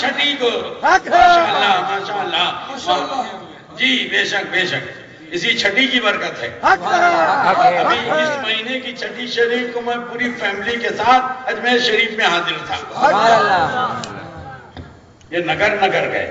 چھٹی کو ماشاءاللہ ماشاءاللہ جی بے شک بے شک اسی چھٹی کی برکت ہے. ابھی اس مہینے کی چھٹی شریف کو میں پوری فیملی کے ساتھ اجمیر شریف میں حاضر تھا. یہ نگر نگر گئے,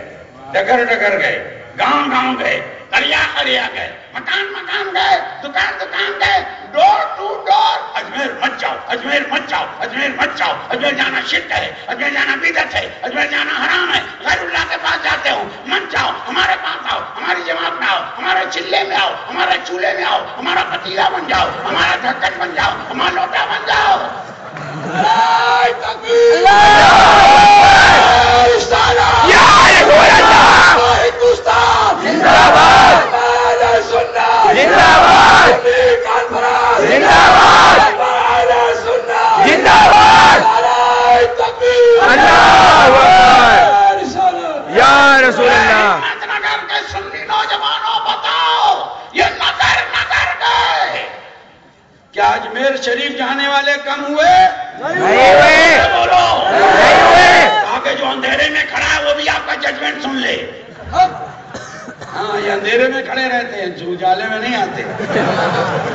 ڈگر ڈگر گئے, گاؤں گاؤں گئے, قریا قریا گئے, مکان مکان گئے, دکان دکان گئے, ڈور ٹو ڈور اجمیر مت جاؤ, اجمیر مت جاؤ, اجمیر مت جاؤ, اجمیر جانا شرک ہے, اجمیر جانا بدعت ہے, اجمیر جانا حرام ہے, غیر اللہ کے پاس جاتے ہو, مت جاؤ, ہمارے پاس آؤ, ہماری جماعت میں آؤ, ہمارے چلے میں آؤ, ہمارے چولہے میں آؤ, ہمارا پتیلا بن جاؤ, ہمارا ڈھکن بن جاؤ, ہمارا لوٹا بن جاؤ. کیا اجمیر شریف جانے والے کم ہوئے؟ نہیں ہوئے. بولو نہیں ہوئے. آگے جو اندھیرے میں کھڑا ہے وہ بھی آپ کا ججمنٹ سن لے. ہاں یہ اندھیرے میں کھڑے رہتے ہیں, جو اجالے میں نہیں آتے.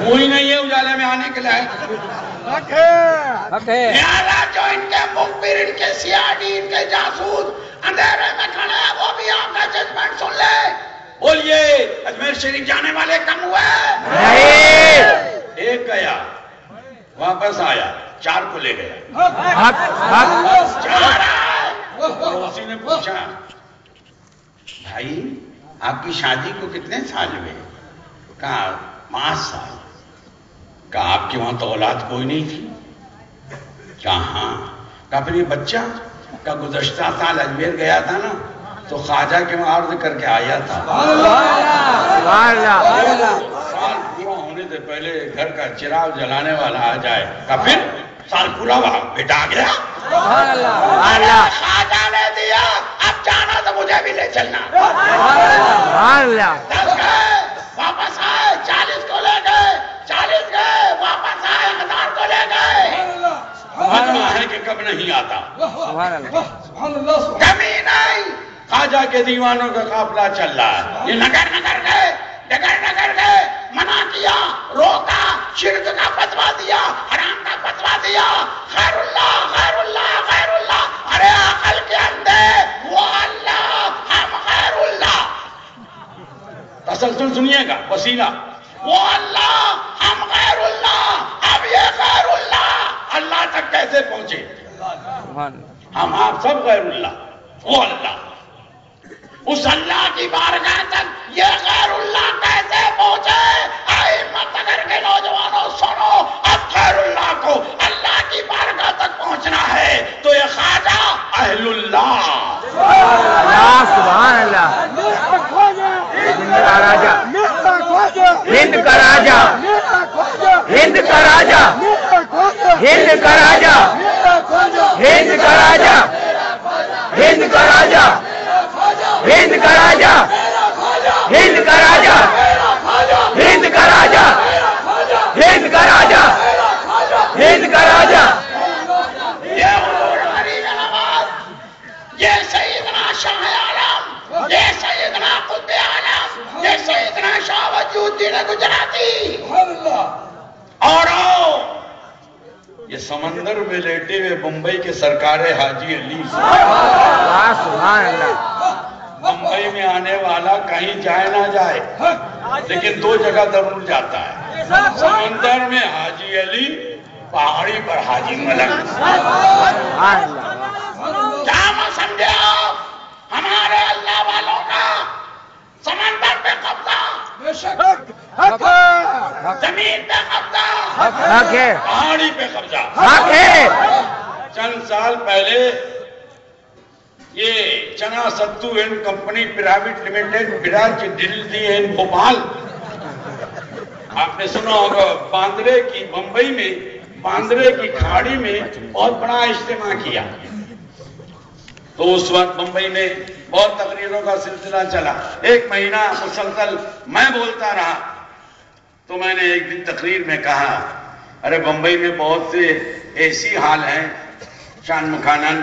وہی نہیں ہے اجالے میں آنے کے لائق. لہذا جو ان کے مخبر, ان کے سیاڈی, ان کے جاسوس اندھیرے میں کھڑے ہیں وہ بھی آپ کا ججمنٹ سن لے. بولیے اجمیر شریف جانے والے کم ہوئے؟ نہیں. ایک گیا واپس آیا, 4 کو لے گیا. اسی نے پوچھا بھائی آپ کی شادی کو کتنے سال ہوئے؟ کہا 5 سال. کہا آپ کے وہاں تو اولاد کوئی نہیں تھی؟ کہا ہاں. کہا پھر یہ بچہ کا گزشتہ سال اجمیر گیا تھا نا تو خواجہ کے وہاں عرض کر کے آیا تھا. سال پورا ہونے سے پہلے گھر کا چراغ جلانے والا آ جائے. کہا پھر سال پورا ہوا, بیٹا آ گیا. خواجہ نے دیا, اب جانا تو مجھے بھی لے چلنا. 10 گئے واپس آئے, 40 کو لے گئے, 40 گئے واپس آئے, 1000 کو لے گئے. مجمع ہے کہ کب نہیں آتا, کمی نہیں. خواجہ کے دیوانوں کا قافلہ چل رہا ہے. یہ نگر نگر گئے, ڈگر ڈگر گئے, منع کیا, روکا, شرک کا فتویٰ دیا, حرام کا فتویٰ دیا, خیر اللہ خیر اللہ خیر اللہ. ارے عقل کے اندے وہ اللہ, ہم خیر اللہ. تسلسل سنیے گا, وسیلہ وہ اللہ, ہم خیر اللہ, اب یہ خیر اللہ. اللہ تک کیسے پہنچے؟ ہم آپ سب خیر اللہ, وہ اللہ. اس اللہ کی بارگاہ تک یہ غیر اللہ کیسے پہنچے؟ ائمت نگر کے نوجوانوں سنو, اب غیر اللہ کو اللہ کی بارگاہ تک پہنچنا ہے تو یہ خواجہ اہل اللہ. سبحان اللہ. ہند کا راجا, ہند کا راجا, ہند کا راجا, ہند کا راجا, ہند کا راجا, ہند کا راجا, ہند کا راجا, ہند کا راجا, ہند کا راجا, ہند کا راجا, ہند کا راجا. یہ حضور غریب نواز, یہ سیدنا شاہ عالم, یہ سیدنا قطب عالم, یہ سیدنا شاہ وجود الدین گجراتی. اور یہ سمندر میں لیٹے ہوئے بمبئی کے سرکار حاجی علی. سبحان اللہ. بمبئی میں آنے والا کہیں جائے نہ جائے لیکن 2 جگہ ضرور جاتا ہے, سمندر میں حاجی علی, پہاڑی پر حاجی ملک. کیا میں سمجھے آپ؟ ہمارے اللہ والوں کا سمندر پہ قبضہ, زمین پہ قبضہ, پہاڑی پہ قبضہ. چند سال پہلے یہ چنا ستو and company private limited Braj Delhi and Bhopal, آپ نے سنا ہوگا, باندرے کی, بمبئی میں باندرے کی کھاڑی میں بہت بڑا اجتماع کیا. تو اس وقت بمبئی میں بہت تقریروں کا سلسلہ چلا, 1 مہینہ مسلسل میں بولتا رہا. تو میں نے ایک دن تقریر میں کہا, ارے بمبئی میں بہت سے ایسی حال ہیں, شان مکھانن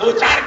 2-4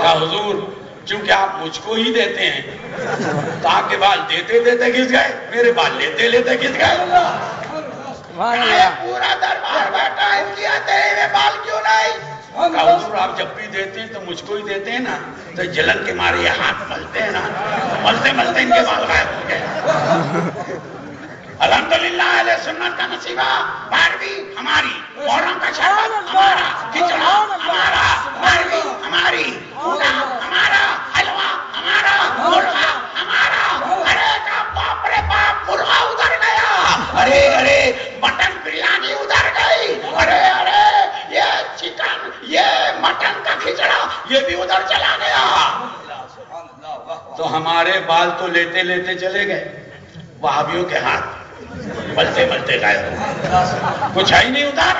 کہا حضور چونکہ آپ مجھ کو ہی دیتے ہیں تو آپ کے بال دیتے دیتے گھس گئے، میرے بال لیتے لیتے گھس گئے۔ پورا دربار بیٹھا ہے، کیا تیرے میں بال کیوں نہیں؟ کہا حضور آپ جب بھی دیتے ہیں تو مجھ کو ہی دیتے ہیں نا، تو جلن کے مارے یہ ہاتھ ملتے ہیں نا، ملتے ملتے ان کے بال غائب ہو گئے۔ الحمدللہ اہل سنت کا نصیبہ، بارہویں ہماری، محرم کا شربت ہمارا، کھچڑا ہمارا، بارہویں ہماری، گلاب ہمارا، حلوہ ہمارا، مرغا ہمارا۔ ارے کا باپ رے باپ، مرغا ادھر گیا، ارے ارے مٹن بریانی ادھر گئی، ارے ارے یہ چکن، یہ مٹن کا کھچڑا یہ بھی ادھر چلا گیا۔ تو ہمارے بال تو لیتے لیتے چلے گئے، وہابیوں کے ہاتھ ملتے ملتے غائب ہو، کچھ ہے ہی نہیں ادھر۔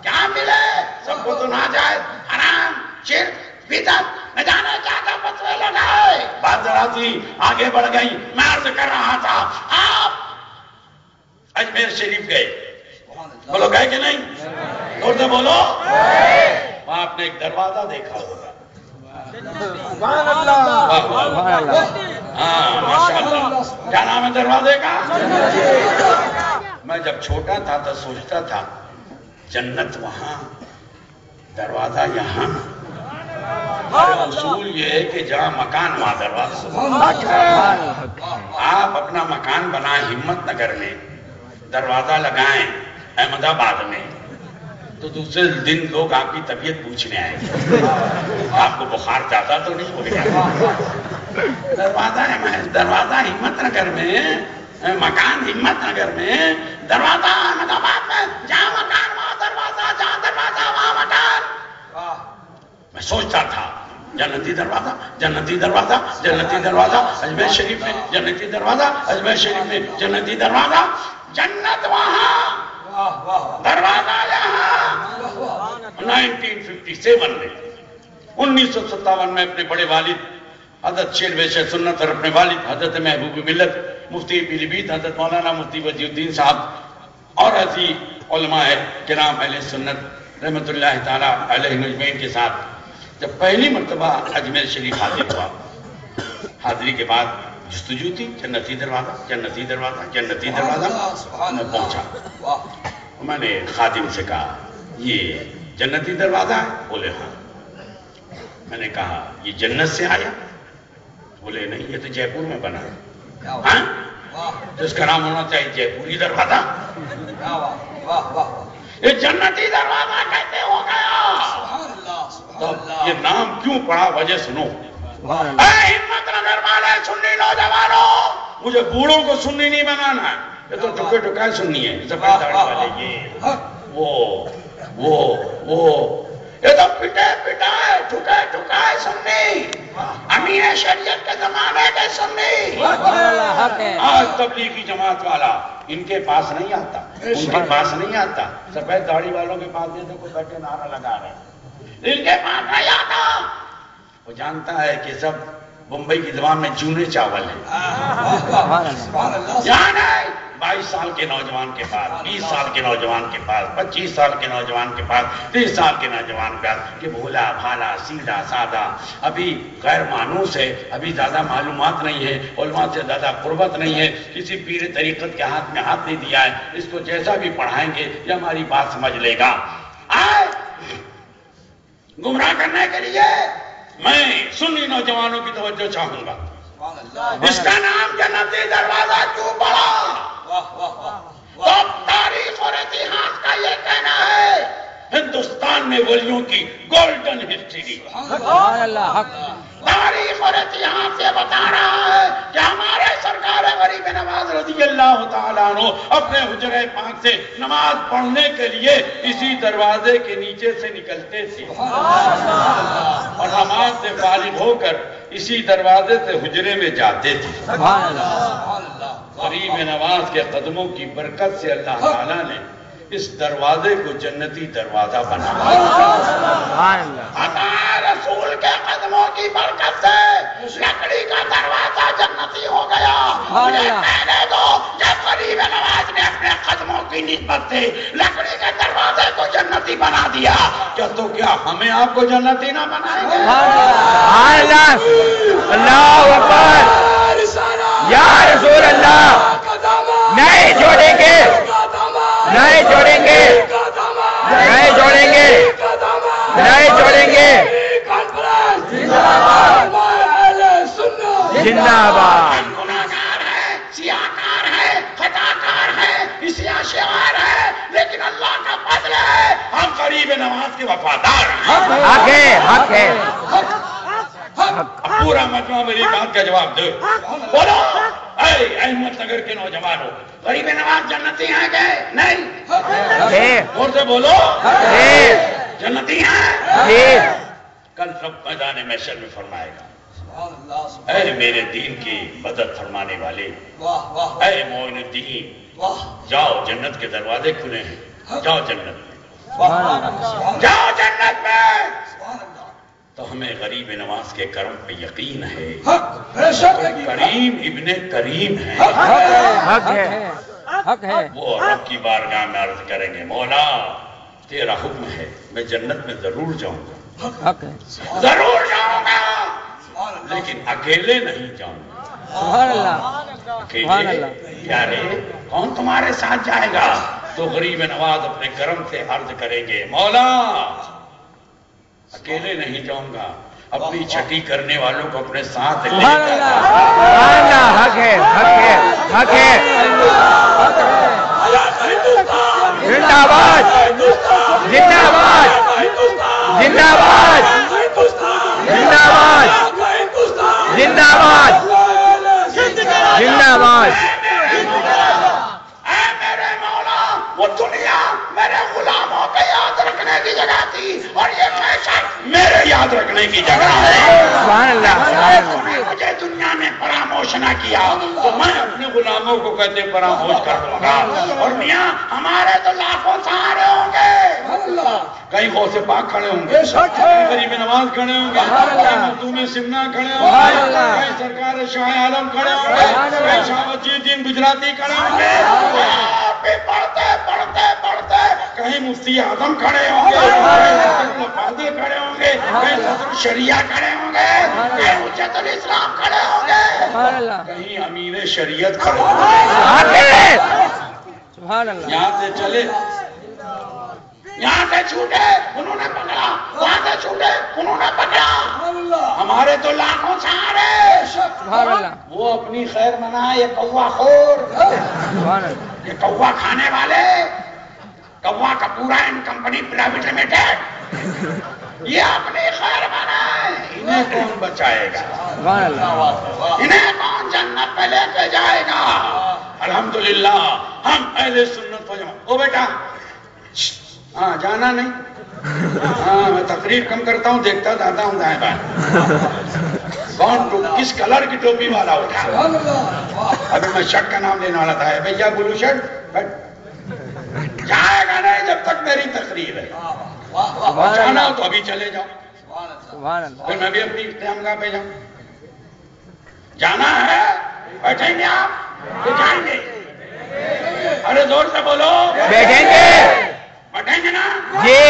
کیا ملے؟ سب کو تو ناجائز، حرام، شرک، بدعت، نہ جانے کیا کیا فتوے لگائے۔ بات ذرا سی آگے بڑھ گئی، میں عرض کر رہا تھا آپ اجمیر شریف گئے، بولو گئے کہ نہیں؟ زور سے بولو۔ وہاں آپ نے ایک دروازہ دیکھا ہوگا، ہاں ماشاءاللہ، کیا نام ہے دروازے کا؟ میں جب چھوٹا تھا تو سوچتا تھا جنت وہاں، دروازہ یہاں۔ اصول یہ ہے کہ جہاں مکان وہاں دروازہ۔ آپ اپنا مکان بنائیں ہمت نگر میں، دروازہ لگائیں احمد آباد میں، تو دوسرے دن لوگ آپ کی طبیعت پوچھنے آئیں گے، آپ کو بخار زیادہ تو نہیں ہو گیا؟ دروازہ ہمت نگر میں، مکان ہمت نگر میں، دروازہ احمد آباد میں، جہاں مکان وہاں دروازہ، جہاں دروازہ وہاں مکان۔ میں سوچتا تھا جنتی دروازہ، جنتی دروازہ، جنتی دروازہ، اجمیر شریف میں جنتی دروازہ، اجمیر شریف میں جنتی دروازہ، جنت وہاں، دروازہ یہاں۔ 1957 میں، 1957 میں اپنے بڑے والد حضرت شیر ویش سنت اور اپنے والد حضرت محبوب ملت مفتی پیلی بھیت حضرت مولانا مفتی وجیہ الدین صاحب اور ایسی علماء کرام اہل سنت رحمت اللہ تعالیٰ علیہ مجمعین کے ساتھ جب پہلی مرتبہ اجمیر شریف حاضر ہوا، حاضری کے بعد جستجو تھی، جنتی دروازہ، جنتی دروازہ، جنتی دروازہ۔ میں پہنچا، میں نے خادم سے کہا یہ جنتی دروازہ ہے؟ بولے ہاں۔ میں نے کہا یہ جنت سے آیا؟ بولے نہیں، یہ تو جے پور میں بنا ہے۔ ہاں تو اس کا نام ہونا چاہیے جے پوری دروازہ۔ یہ جنتی دروازہ کیسے ہو گیا؟ یہ نام کیوں پڑا، وجہ سنو۔ اے ہمت نگر والے سنی نوجوانوں، مجھے بوڑھوں کو سنی نہیں بنانا ہے، یہ تو ٹکے ٹکائے سننی ہے، سفید داڑھی والے، یہ وہ یہ تو پٹے پٹائے ٹھکے ٹھکائے سننی، امین شریعت کے زمانے کے سننی۔ آج تبلیغی جماعت والا ان کے پاس نہیں آتا، ان کے پاس نہیں آتا، سفید داڑھی والوں کے پاس یہ دیکھو بیٹھے نعرہ لگا رہے ہیں، ان کے پاس نہیں آتا۔ وہ جانتا ہے کہ سب بمبئی کی زبان میں چونے چاول ہیں، یہاں نہیں۔ 22 سال کے نوجوان کے پاس، 20 سال کے نوجوان کے پاس، 25 سال کے نوجوان کے پاس، 30 سال کے نوجوان کے پاس، کہ بھولا بھالا سیدھا سادہ، ابھی غیر مانوس ہے، ابھی زیادہ معلومات نہیں ہے، علماء سے زیادہ قربت نہیں ہے، کسی پیر طریقت کے ہاتھ میں ہاتھ نہیں دیا ہے، اس کو جیسا بھی پڑھائیں گے یہ ہماری بات سمجھ لے گا۔ آئے گمراہ کرنے کے لیے میں سنی نوجوانوں کی توجہ چاہوں گا۔ اس کا نام جنتی دروازہ کیوں پڑا؟ تو تاریخ اور اتہاس کا یہ کہنا ہے ہندوستان میں ولیوں کی گولڈن ہسٹری۔ تاریخ اور اتہاس یہ بتا رہا ہے کہ ہمارے سرکار غریب نواز رضی اللہ تعالیٰ عنہ اپنے حجرہ پاک سے نماز پڑھنے کے لیے اسی دروازے کے نیچے سے نکلتے تھے، اور نماز سے فارغ ہو کر اسی دروازے سے حجرے میں جاتے تھے۔ غریب نواز کے قدموں کی برکت سے اللہ تعالیٰ نے اس دروازے کو جنتی دروازہ بنایا۔ عطا رسول کے قدموں کی برکت سے لکڑی کا دروازہ جنتی ہو گیا۔ گیا. مجھے کہنے دو جب غریب نواز نے اپنے قدموں کی نسبت سے لکڑی کے دروازے کو جنتی بنا دیا تو کیا ہمیں آپ کو جنتی نہ بنائیں گے؟ اللہ اکبر یا رسول اللہ. نہیں چھوڑیں گے, نہیں چھوڑیں گے, نہیں چھوڑیں گے, نہیں چھوڑیں گے. زندہ باد. ہم گناہگار ہیں, سیاہکار ہیں, خطاکار ہیں, اسیاشیار ہیں, لیکن اللہ کا فضل ہے ہم غریب نواز کے وفادار ہیں. حق ہے, حق ہے. اب پورا مجمع میری بات کا جواب دو. بولو اے احمد نگر کے نوجوانوں, غریب نواز جنتی ہیں کہ نہیں؟ اور سے بولو جنتی ہیں. کل سب میدان محشر میں فرمائے گا اے میرے دین کی مدد فرمانے والے, اے معین الدین, جاؤ جنت کے دروازے کھلے ہیں, جاؤ جنت میں, جاؤ جنت میں. تو ہمیں غریب نواز کے کرم پہ یقین ہے. کریم ابن کریم ہے, حق ہے, حق ہے. وہ رب کی بارگاہ میں عرض کریں گے مولا تیرا حکم ہے میں جنت میں ضرور جاؤں گا, حق ہے. ضرور جاؤں گا, لیکن اکیلے نہیں جاؤں گا. سبحان اللہ, سبحان اکیلے اللہ. پیارے کون تمہارے ساتھ جائے گا؟ تو غریب نواز اپنے کرم سے عرض کریں گے مولا اکیلے نہیں جاؤں گا, اپنی چھٹی کرنے والوں کو اپنے ساتھ لے سبحان کر اللہ, سبحان اللہ. حق ہے, حق ہے, حق ہے. زندہ باد, زندہ باد, زندہ باد, زندہ باد, زندہ باد, زندہ باد. اے میرے مولا وہ دنیا میرے غلاموں کے یاد رکھنے کی جگہ تھی اور یہ محشر میرے یاد رکھنے کی جگہ ہے. سبحان اللہ, سبحان اللہ. تم نے مجھے دنیا میں فراموش نہ کیا تو میں اپنے غلاموں کو کہتے فراموش کر دوں گا. اور میاں ہمارے تو لاکھوں سہارے ہوں گے, کہیں غوث پاک کھڑے ہوں گے, کہیں غریب نواز کھڑے ہوں گے, کہیں مخدوم سمنا کھڑے ہوں گے, کہیں سرکار شاہ عالم کھڑے ہوں گے, کہیں شاہ وجی الدین گجراتی کھڑے ہوں گے, پڑھتے پڑھتے پڑھتے کہیں مفتی اعظم کھڑے ہوں گے, کہیں فاضل کھڑے ہوں گے, کہیں صدر شریعہ کھڑے ہوں گے, کہیں حجت الاسلام کھڑے ہوں گے, کہیں امیر شریعت کھڑے ہوں گے. سبحان اللہ. یہاں سے چلے, یہاں سے چھوٹے انہوں نے پکڑا, وہاں سے چھوٹے انہوں نے پکڑا, ہمارے تو لاکھوں سہارے. سبحان اللہ, وہ اپنی خیر منائے یہ کوا خور, سبحان اللہ. یہ کوا کھانے والے, کوا Kupwara and company private limited, یہ اپنی خیر منائے, انہیں کون بچائے گا؟ سبحان اللہ. انہیں کون جنت پہ لے کے جائے گا؟ الحمدللہ ہم اہل سنت و جماعت. او بیٹا ہاں جانا نہیں, ہاں میں تقریر کم کرتا ہوں, دیکھتا جاتا ہوں دائیں بائیں کون کس کلر کی ٹوپی والا اٹھا. ابھی میں شرٹ کا نام لینے والا تھا, بھیا بلو شرٹ جائے گا نہیں جب تک میری تقریر ہے. جانا ہو تو ابھی چلے جاؤ, سبحان اللہ. پھر میں بھی اپنی قیامگاہ پہ جاؤں. جانا ہے بیٹھیں گے آپ کہ جائیں گے؟ ارے زور سے بولو. بیٹھیں گے, بیٹھیں گے نا جی.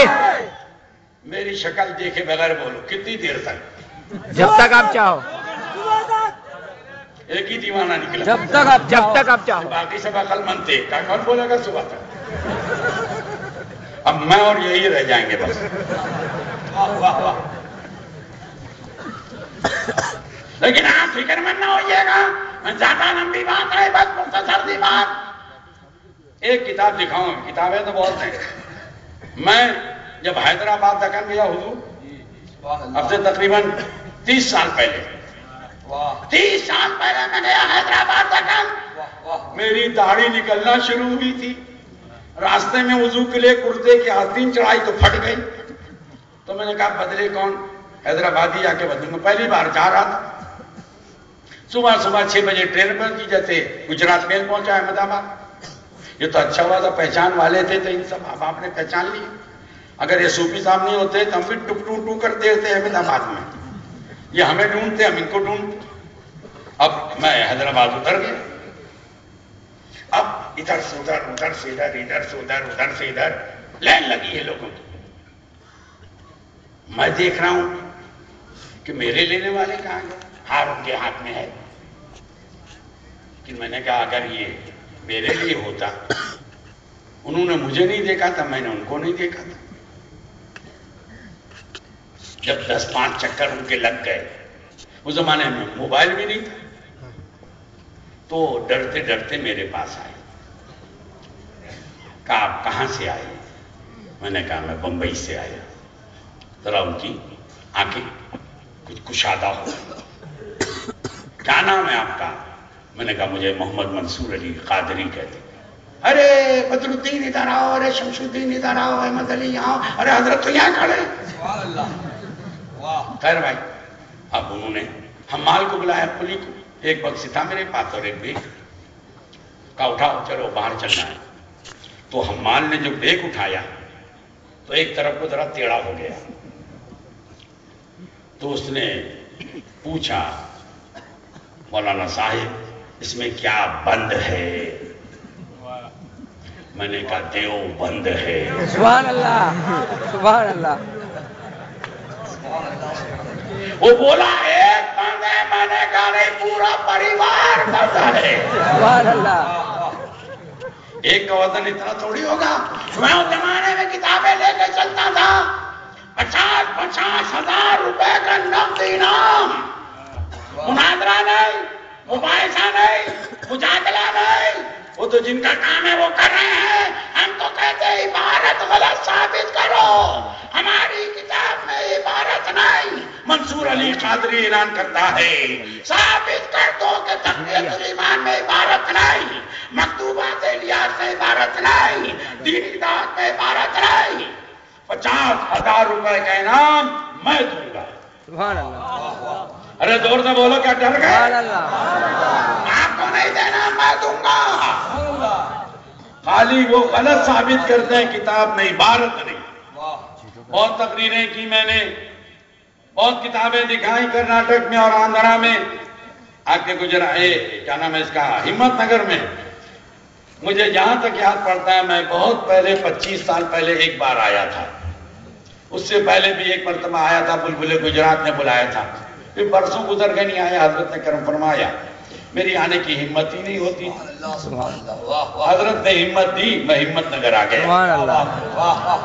میری شکل دیکھے بغیر بولو کتنی دیر تک؟ جب تک آپ چاہو, ایک ہی دیوانہ نکلا, جب تک آپ چاہو. باقی سب عقل مند تھے, کون بولے گا صبح تک؟ اب میں اور یہی رہ جائیں گے بس. واہ واہ. لیکن آپ فکر مند نہ ہوئیے گا, میں زیادہ لمبی بات ہے, بس مختصر سی بات. ایک کتاب دکھاؤں, کتابیں تو بہت ہیں. میں جب حیدرآباد دکن گیا حضور, اب سے تقریباً 30 سال پہلے, 30 سال پہلے میں گیا حیدرآباد دکن, میری داڑھی نکلنا شروع ہوئی تھی. راستے میں وضو کے لیے کرتے کی آستین چڑھائی تو پھٹ گئی, تو میں نے کہا بدلے کون, حیدرآبادی جا کے بدلوں گا. پہلی بار جا رہا تھا, صبح 6 بجے ٹرین پہنچی, جیسے گجرات میل پہنچا احمد آباد. یہ تو اچھا ہوا تھا پہچان والے تھے, تو ان سب اب آپ نے پہچان لی. اگر یہ صوفی صاحب نہیں ہوتے تو ہم بھی ٹک ٹو ٹو کرتے ہوتے احمد آباد میں. یہ ہمیں ڈھونڈتے, ہم ان کو ڈھونڈتے. اب میں حیدرآباد اتر گیا، اب ادھر سے ادھر، ادھر سے ادھر، ادھر سے ادھر، ادھر سے ادھر لائن لگی ہے لوگوں کی. میں دیکھ رہا ہوں کہ میرے لینے والے کہاں گئے، ہار ان کے ہاتھ میں ہے. کہ میں نے کہا اگر یہ میرے لیے ہوتا، انہوں نے مجھے نہیں دیکھا تھا، میں نے ان کو نہیں دیکھا تھا. جب 10-5 چکر ان کے لگ گئے، اس زمانے میں موبائل بھی نہیں تھا، تو ڈرتے ڈرتے میرے پاس آئے. کہا آپ کہاں سے آئے؟ میں نے کہا میں بمبئی سے آیا. ذرا ان کی آنکھیں کچھ کشادہ ہو. کیا نام ہے آپ کا؟ میں نے کہا مجھے محمد منصور علی قادری کہتے. ارے بدر الدین ادھر آؤ، ارے شمس الدین ادھر آؤ، احمد علی یہاں، ارے حضرت تو یہاں کھڑے. خیر بھائی، اب انہوں نے حمال کو بلایا، پلی کو. ایک بکس تھا میرے پاس اور ایک بیگ. کہا اٹھاؤ چلو باہر چلنا ہے. تو حمال نے جو بیگ اٹھایا تو ایک طرف کو ذرا ٹیڑھا ہو گیا. تو اس نے پوچھا مولانا صاحب اس میں کیا بند ہے؟ میں نے کہا دیو بند ہے. سبحان اللہ، سبحان اللہ. وہ بولا ایک بند ہے. میں نے کہا نہیں، پورا پریوار بند ہے. سبحان اللہ. ایک کا وزن اتنا تھوڑی ہوگا. میں اس زمانے میں کتابیں لے کے چلتا تھا، 50-50 ہزار روپے کا نقد انعام. مناظرہ نہیں، مباحثہ نہیں، مجادلہ نہیں. وہ تو جن کا کام ہے وہ کر رہے ہیں. ہم تو کہتے ہیں عبارت غلط ثابت کرو. ہماری کتاب میں عبارت نہیں. منصور علی قادری اعلان کرتا ہے ثابت کر دو کہ تقویت الایمان میں عبارت نہیں، مکتوبات الیاس میں عبارت نہیں، دینی دعوت میں عبارت نہیں. 50,000 روپے کا انعام میں دوں گا. سبحان اللہ. ارے زور سے بولو، کیا ڈر گئے؟ سبحان اللہ. آپ کو نہیں دینا، میں دوں گا. خالی وہ غلط ثابت کرتے ہیں کتاب میں عبارت نہیں. بہت تقریریں کی میں نے، بہت کتابیں دکھائی کرناٹک میں اور آندھرا میں. آپ کے کیا نام ہے اس کا، ہمت نگر میں. مجھے جہاں تک یاد پڑتا ہے میں بہت پہلے 25 سال پہلے ایک بار آیا تھا. اس سے پہلے بھی ایک مرتبہ آیا تھا، بلبلے گجرات نے بلایا تھا. پھر برسوں گزر گئے نہیں آیا. حضرت نے کرم فرمایا، میری آنے کی ہمت ہی نہیں ہوتی. حضرت نے ہمت دی، میں ہمت نگر آ گیا. سبحان اللہ.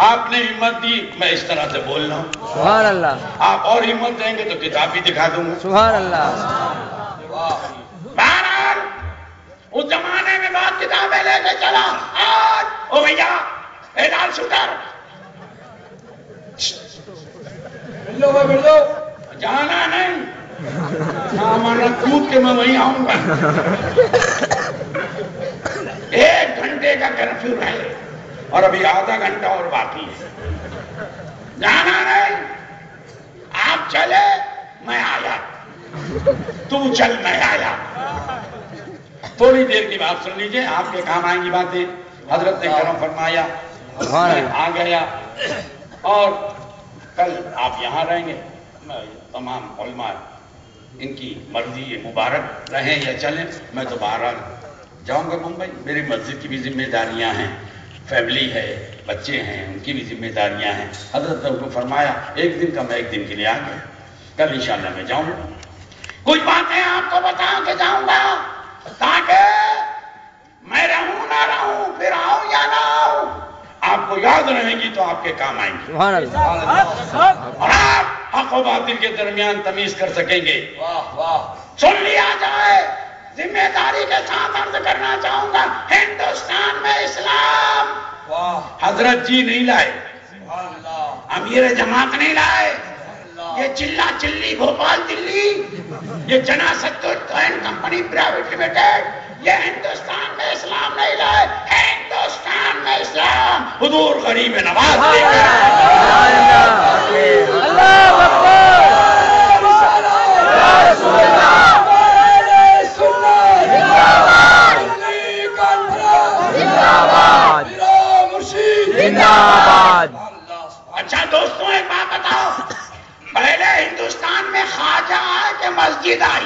آپ نے ہمت دی، میں اس طرح سے بول رہا ہوں. سبحان اللہ. آپ اور ہمت دیں گے تو کتاب بھی دکھا دوں گا. سبحان اللہ. بہرحال اس زمانے میں بات کتابیں لے کے چلا. آج او بھیا اے لال شوٹر، جانا نہیں، سامان کود کے میں وہیں آؤں گا. 1 گھنٹے کا کرفیو ہے اور ابھی آدھا گھنٹہ اور باقی ہے. جانا نہیں. آپ چلے میں آیا، تو چل میں آیا. تھوڑی دیر کی بات سن لیجئے، آپ کے کام آئیں گی باتیں. حضرت نے کرم فرمایا، میں آ گیا. اور کل آپ یہاں رہیں گے. تمام علماء ان کی مرضی ہے، مبارک رہیں یا چلیں. میں تو بہرحال جاؤں گا ممبئی. میری مسجد کی بھی ذمہ داریاں ہیں، فیملی ہے، بچے ہیں، ان کی بھی ذمہ داریاں ہیں. حضرت نے کو فرمایا 1 دن کا، میں 1 دن کے لیے آ گیا. کل انشاءاللہ میں جاؤں گا. کچھ باتیں آپ کو بتاؤں کہ جاؤں گا تاکہ میں رہوں نہ رہوں، پھر آؤں یا نہ آؤں، آپ کو یاد رہیں گی تو آپ کے کام آئیں گے. سبحان اللہ. اور آپ حق و باطل کے درمیان تمیز کر سکیں گے. سن لیا جائے. ذمہ داری کے ساتھ عرض کرنا چاہوں گا، ہندوستان میں اسلام حضرت جی نہیں لائے، امیر جماعت نہیں لائے. یہ چلا چلی بھوپال دلی، یہ جنا ستوین کمپنی پرائیویٹ لمیٹڈ، یہ ہندوستان میں اسلام نہیں لائے. ہندوستان میں اسلام حضور غریب نواز لے کر اللہ اکبر. اچھا دوستوں، ایک بات بتاؤ، پہلے ہندوستان میں خواجہ آئے کہ مسجد آئی؟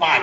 5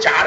4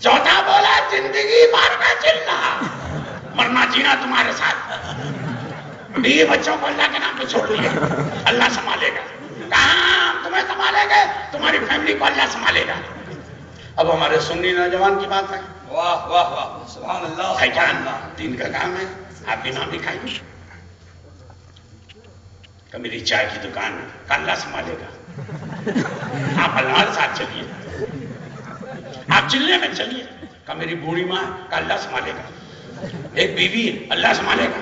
چوتھا بولا زندگی بھر کا چلنا، مرنا جینا تمہارے ساتھ، بیوی بچوں کو اللہ کے نام پہ چھوڑ دیا، اللہ سنبھالے گا، کہاں تمہیں سنبھالے گا، تمہاری فیملی کو اللہ سنبھالے گا۔ اب ہمارے سنی نوجوان کی بات ہے، واہ واہ واہ سبحان اللہ بھائی جان دین کا کام ہے، آپ بھی نام لکھائیے کہ میری چائے کی دکان ہے کہ اللہ سنبھالے گا، آپ اللہ ساتھ چلیے، آپ چلنے میں چلیے کہ میری بوڑھی ماں کا اللہ سنبھالے گا، ایک بیوی اللہ سنبھالے گا،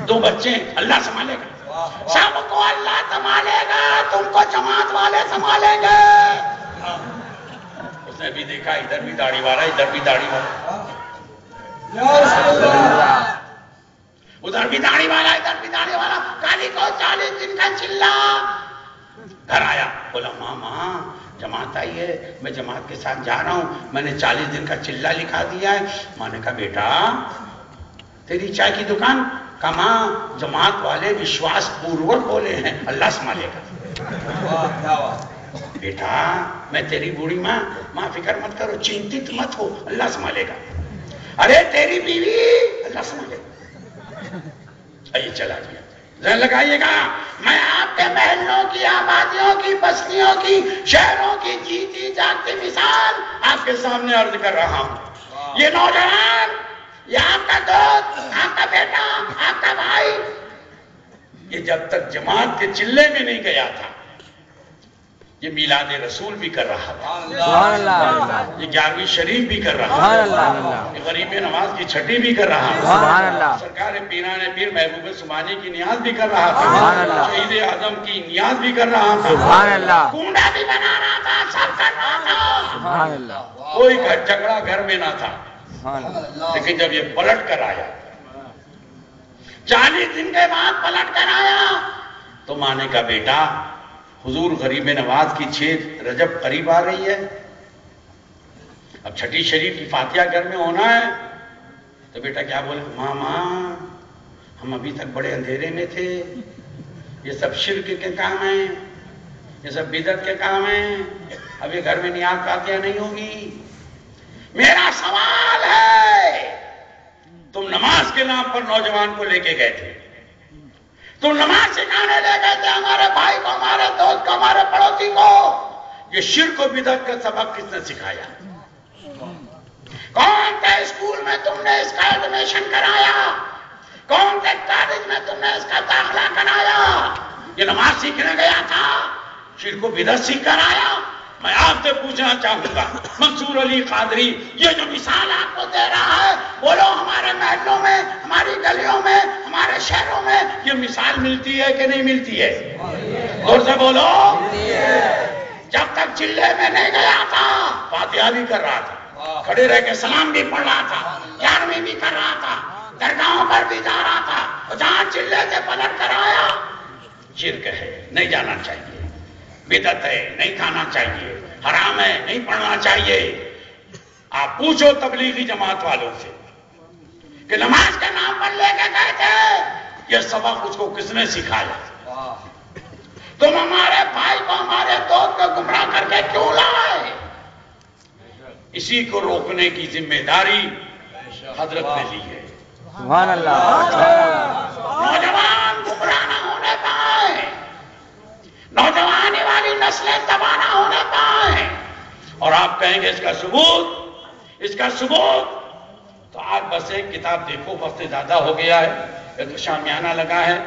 2 بچے اللہ سنبھالے گا، سب کو اللہ سنبھالے گا، تم کو جماعت والے سنبھالیں گے۔ اس نے بھی دیکھا ادھر بھی داڑھی والا، ادھر بھی داڑھی والا، ادھر بھی داڑھی والا، ادھر بھی داڑھی والا، کالی کو 40 دن کا چلا۔ گھر آیا، بولا ماما جماعت آئی ہے، میں جماعت کے ساتھ جا رہا ہوں، میں نے 40 دن کا چلا لکھا دیا ہے۔ ماں نے کہا بیٹا تیری چائے کی دکان؟ کہا ماں جماعت والے وشواس پوروک بولے ہیں اللہ سنبھالے گا۔ بیٹا میں تیری بوڑھی ماں فکر مت کرو، چنتت مت ہو، اللہ سنبھالے گا۔ ارے تیری بیوی اللہ سنبھالے گا۔ آئیے چلا گیا، ذہن لگائیے گا، میں آپ کے محلوں کی، آبادیوں کی، بستیوں کی، شہروں کی جیتی جاگتی مثال آپ کے سامنے عرض کر رہا ہوں۔ یہ نوجوان، یہ آپ کا دوست، آپ کا بیٹا، آپ کا بھائی، یہ جب تک جماعت کے چلے میں نہیں گیا تھا یہ میلاد رسول بھی کر رہا تھا، سبحان اللہ، یہ 11ویں شریف بھی کر رہا سبحان تھا، اللہ، یہ غریب نواز کی چھٹی بھی کر رہا تھا، سبحان اللہ، سرکار پیران پیر محبوب سبحانی کی نیاز بھی کر رہا تھا، سبحان اللہ، شہید اعظم کی نیاز بھی کر رہا تھا، سبحان اللہ، کنڈا بھی بنا رہا تھا، سب کر رہا تھا، سبحان اللہ، کوئی جھگڑا گھر میں نہ تھا۔ سبحان اللہ، لیکن جب یہ پلٹ کر آیا، 40 دن کے بعد پلٹ کر آیا تو ماں نے کہا بیٹا حضور غریب نواز کی 6 رجب قریب آ رہی ہے، اب چھٹی شریف کی فاتحہ گھر میں ہونا ہے، تو بیٹا کیا بولے؟ ماں ہم ابھی تک بڑے اندھیرے میں تھے، یہ سب شرک کے کام ہیں، یہ سب بدعت کے کام ہیں، اب یہ گھر میں نیاز فاتحہ نہیں ہوگی۔ میرا سوال ہے، تم نماز کے نام پر نوجوان کو لے کے گئے تھے، تم نماز سکھانے لے گئے تھے ہمارے بھائی کو، ہمارے دوست کو، ہمارے پڑوسی کو، یہ شرک و بدعت کا سبق کس نے سکھایا؟ کون سے اسکول میں تم نے اس کا ایڈمیشن کرایا؟ کون سے کالج میں تم نے اس کا داخلہ کرایا؟ یہ نماز سیکھنے گیا تھا، شرک و بدعت سیکھ کر آیا؟ میں آپ سے پوچھنا چاہوں گا منصور علی قادری یہ جو مثال آپ کو دے رہا ہے، بولو ہمارے محلوں میں، ہماری گلیوں میں، ہمارے شہروں میں یہ مثال ملتی ہے کہ نہیں ملتی ہے؟ زور سے بولو۔ جب تک چلے میں نہیں گیا تھا فاتحہ بھی کر رہا تھا، کھڑے رہ کے سلام بھی پڑھ رہا تھا، 11ویں بھی کر رہا تھا، درگاہوں پر بھی جا رہا تھا، اور جہاں چلے سے پلٹ کر آیا شرک ہے نہیں جانا چاہیے، بدعت ہے نہیں کھانا چاہیے، حرام ہے نہیں پڑھنا چاہیے۔ آپ پوچھو تبلیغی جماعت والوں سے کہ نماز کے نام پر لے کے گئے تھے، یہ سبق اس کو کس نے سکھایا؟ تم ہمارے بھائی کو، ہمارے دوست کو گمراہ کر کے کیوں لائے؟ اسی کو روکنے کی ذمہ داری حضرت نے لی ہے۔ سبحان اللہ، نوجوان گمراہ نہ ہونے پائے، نوجوانی والی نسلیں تباہ نہ ہونے پائیں۔ اور آپ کہیں گے اس کا ثبوت، تو آج بس ایک کتاب دیکھو، وقت زیادہ ہو گیا ہے، یہ تو شامیانہ لگا ہے،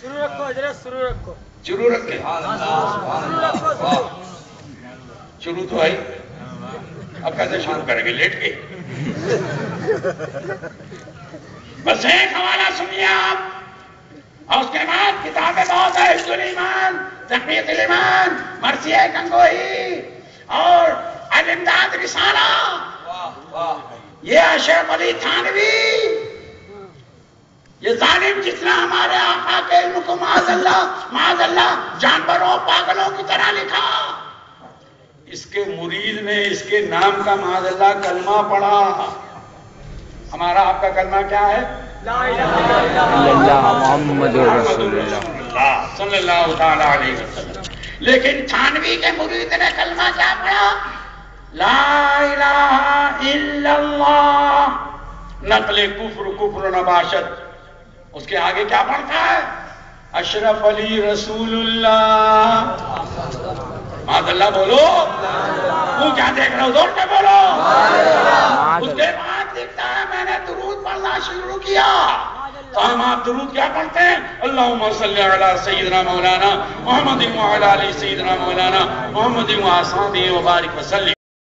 شروع رکھو حضرت، شروع رکھو، شروع رکھیں، شروع تو ہے، اب کیسے شروع کریں گے؟ لیٹ کے؟ بس ایک حوالہ سنیے آپ، اور اس کے بعد کتابیں بہت ہے، حفظ الایمان، تقویۃ الایمان، مرثیہ گنگوہی اور الامداد رسالہ، یہ شیخ علی تھانوی، یہ ظالم جس نے ہمارے آقا کے علم کو معاذ اللہ جانوروں پاگلوں کی طرح لکھا، اس کے مرید نے اس کے نام کا معاذ اللہ کلمہ پڑھا۔ ہمارا آپ کا کلمہ کیا ہے؟ لا الہ الا اللہ محمد رسول اللہ صلی اللہ تعالی علیہ وسلم۔ لیکن تھانوی کے مرید نے کلمہ کیا پڑھا؟ لا الہ الا اللہ نقل کفر کفر نباشت. اس کے آگے کیا پڑھتا ہے؟ اشرف علی رسول اللہ. ماذا اللہ بولو. وہ کیا دیکھ رہے ہو؟ زور سے بولو. اس کے بعد لکھتا ہے میں نے درود پڑھنا شروع کیا. تو ہم آپ درود کیا پڑھتے ہیں؟ اللہم صلی علی سیدنا مولانا محمد وعلی علی سیدنا مولانا محمد وآصحابہ وبارک وسلم.